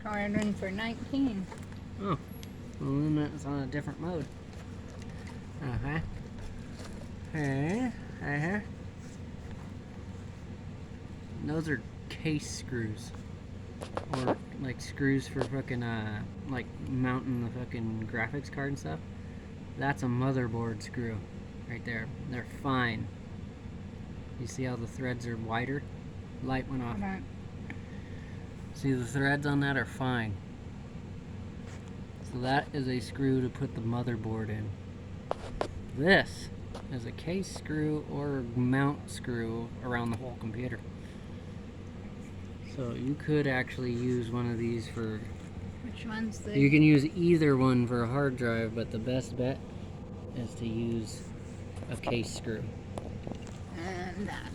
Garden for 19. Oh, well then it's on a different mode. Uh-huh. Uh-huh. And those are case screws. Or like screws for fucking like mounting the fucking graphics card and stuff. That's a motherboard screw right there. They're fine. You see how the threads are wider? Light went off. Hold on. See, the threads on that are fine. So that is a screw to put the motherboard in. This is a case screw or mount screw around the whole computer. So you could actually use one of these for... Which one's the... You can use either one for a hard drive, but the best bet is to use a case screw. And that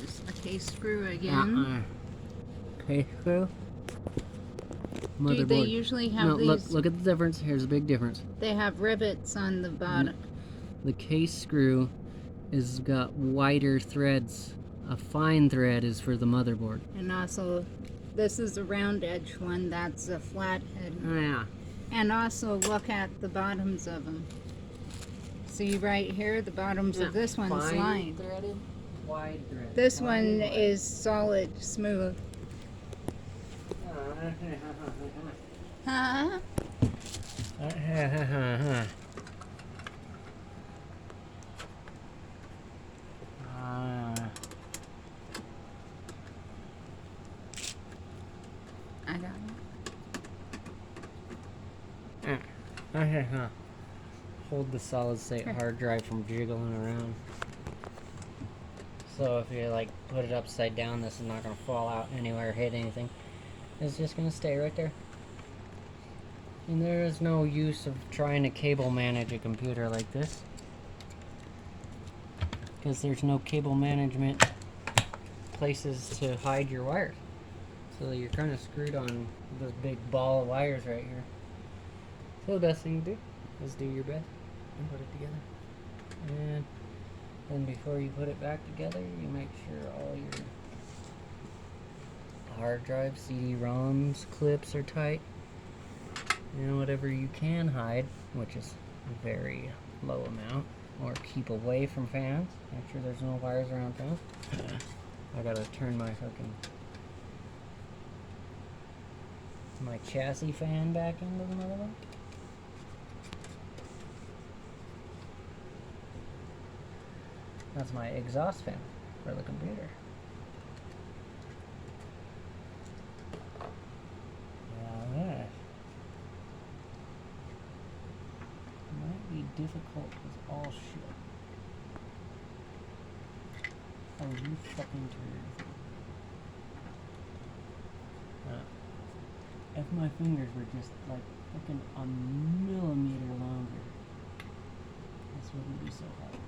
is a case screw again. Case screw? Motherboard. Do they usually have no, these? Look at the difference. Here's a big difference. They have rivets on the bottom. The case screw is got wider threads. A fine thread is for the motherboard. And also, this is a round edge one. That's a flat head. Oh, yeah. And also, look at the bottoms of them. See right here, the bottoms of this one's fine lined. threaded, wide threaded. This Wide, one wide. is solid, smooth. Huh? I got it. Hold the solid state hard drive from jiggling around. So if you like put it upside down, this is not going to fall out anywhere or hit anything. It's just going to stay right there. And there is no use of trying to cable manage a computer like this, because there's no cable management places to hide your wires. So you're kind of screwed on this big ball of wires right here. So the best thing to do is do your best and put it together. And then before you put it back together, you make sure all your hard drive, CD-ROMs, clips are tight. And whatever you can hide, which is a very low amount, or keep away from fans. Make sure there's no wires around fans. I gotta turn my chassis fan back into the motherboard. That's my exhaust fan for the computer. Yeah. Might be difficult as all shit. Oh, you fucking turd. If my fingers were just like fucking a millimeter longer, this wouldn't be so hard.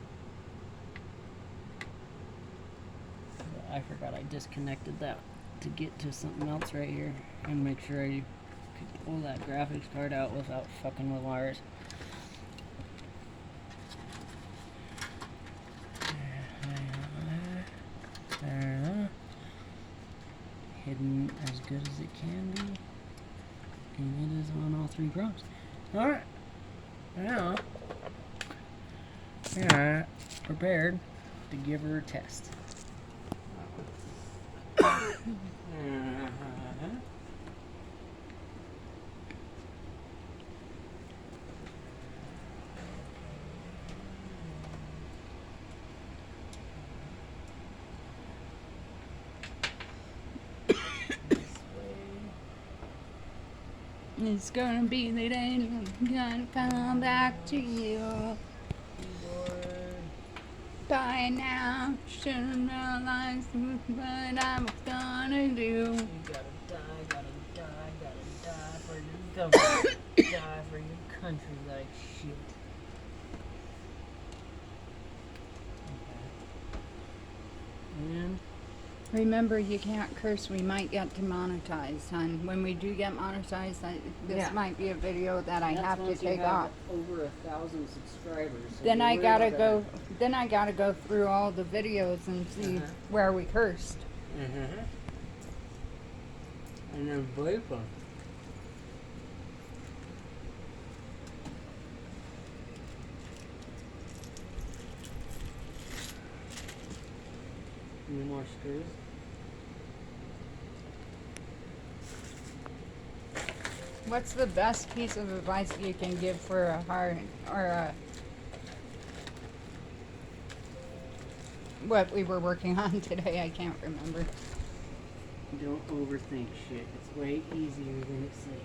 But I forgot I disconnected that to get to something else right here and make sure I could pull that graphics card out without fucking with wires. Hidden as good as it can be, and it is on all three prongs. Alright, now we are prepared to give her a test. It's gonna be the day I'm gonna come back to you. By now, should've realized what I was gonna do. You gotta die for your government, die for your country like shit. Okay. And Remember, you can't curse. We might get demonetized, hon. When we do get monetized, this might be a video that I have to take off. Over 1,000 subscribers. So Then I gotta go. Then I gotta go through all the videos and see where we cursed. And then boyfriend. few more screws. What's the best piece of advice you can give for a hard or a what we were working on today? I can't remember. Don't overthink shit. It's way easier than it seems.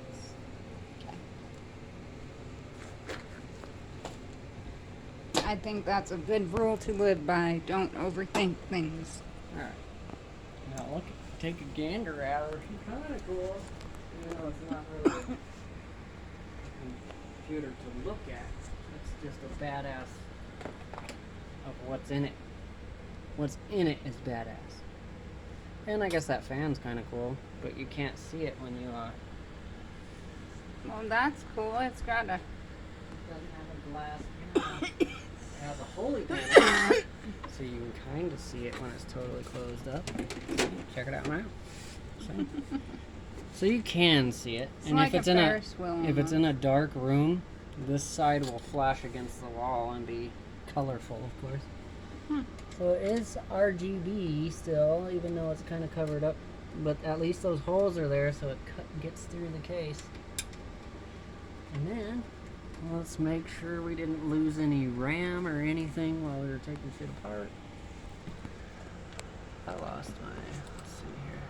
I think that's a good rule to live by. Don't overthink things. Alright. Now look, take a gander at her. She's kind of cool. Even though it's not really a computer to look at. It's just a badass of what's in it. What's in it is badass. And I guess that fan's kind of cool, but you can't see it when you Well, that's cool. It's got a. It doesn't have a glass panel. It has a holy panel, so you can kind of see it when it's totally closed up. Check it out now. So you can see it, It's and like if it's a in Ferris wheel if it's in almost. a dark room, this side will flash against the wall and be colorful, of course. So it is RGB still, even though it's kind of covered up. But at least those holes are there, so it gets through the case. And then, let's make sure we didn't lose any RAM or anything while we were taking shit apart. I lost my, let's see here.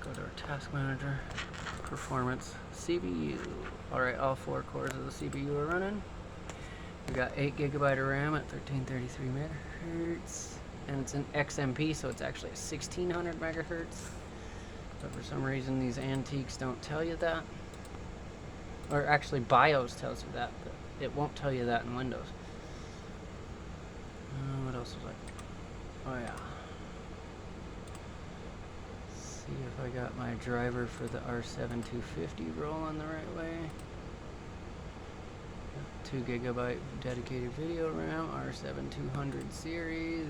Go to our task manager, performance, CPU. Alright, all 4 cores of the CPU are running. We got 8 gigabyte of RAM at 1333 megahertz. And it's an XMP, so it's actually a 1600 megahertz. But for some reason, these antiques don't tell you that. Or actually, BIOS tells you that, but it won't tell you that in Windows. What else was I? Oh yeah. See if I got my driver for the R7250 rolling the right way. 2 gigabyte dedicated video RAM, R7200 series.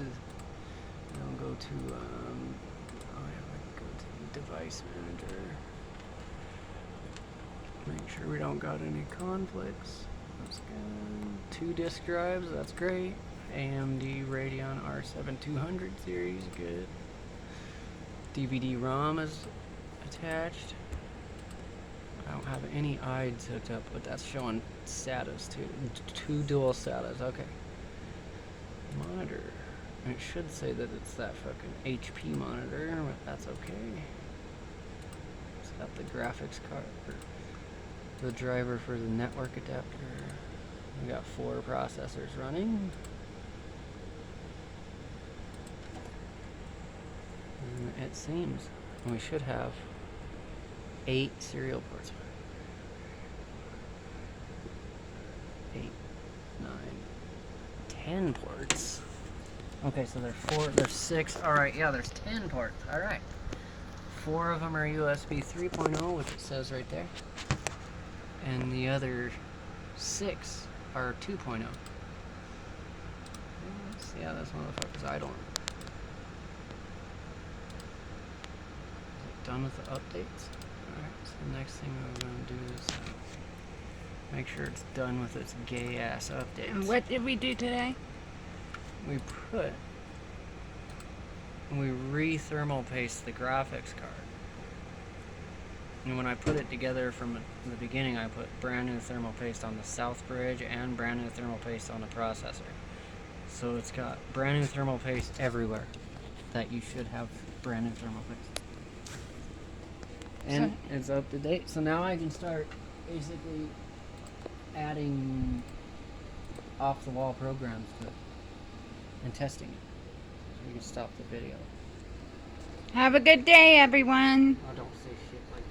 Then we'll go to, oh yeah, I can go to the device manager. Make sure we don't got any conflicts. That's good. 2 disk drives, that's great. AMD Radeon R7200 series, good. DVD-ROM is attached. I don't have any IDs hooked up, but that's showing SATAs too. 2 dual SATAs, okay. Monitor. It should say that it's that fucking HP monitor, but that's okay. It's got the graphics card, the driver for the network adapter. We got 4 processors running. And it seems we should have 8 serial ports. 8, 9, 10 ports. Okay, so there's 6. Alright, yeah, there's 10 ports. Alright. 4 of them are USB 3.0, which it says right there. And the other 6 are 2.0. Let's see how this motherfucker's idling. Is it done with the updates? Alright, so the next thing we're going to do is make sure it's done with its gay ass updates. And what did we do today? We re-thermal paste the graphics card. And when I put it together from the beginning, I put brand new thermal paste on the south bridge and brand new thermal paste on the processor. So it's got brand new thermal paste everywhere that you should have brand new thermal paste. And it's up to date. So now I can start basically adding off-the-wall programs to it and testing it. So you can stop the video. Have a good day, everyone. I don't say shit like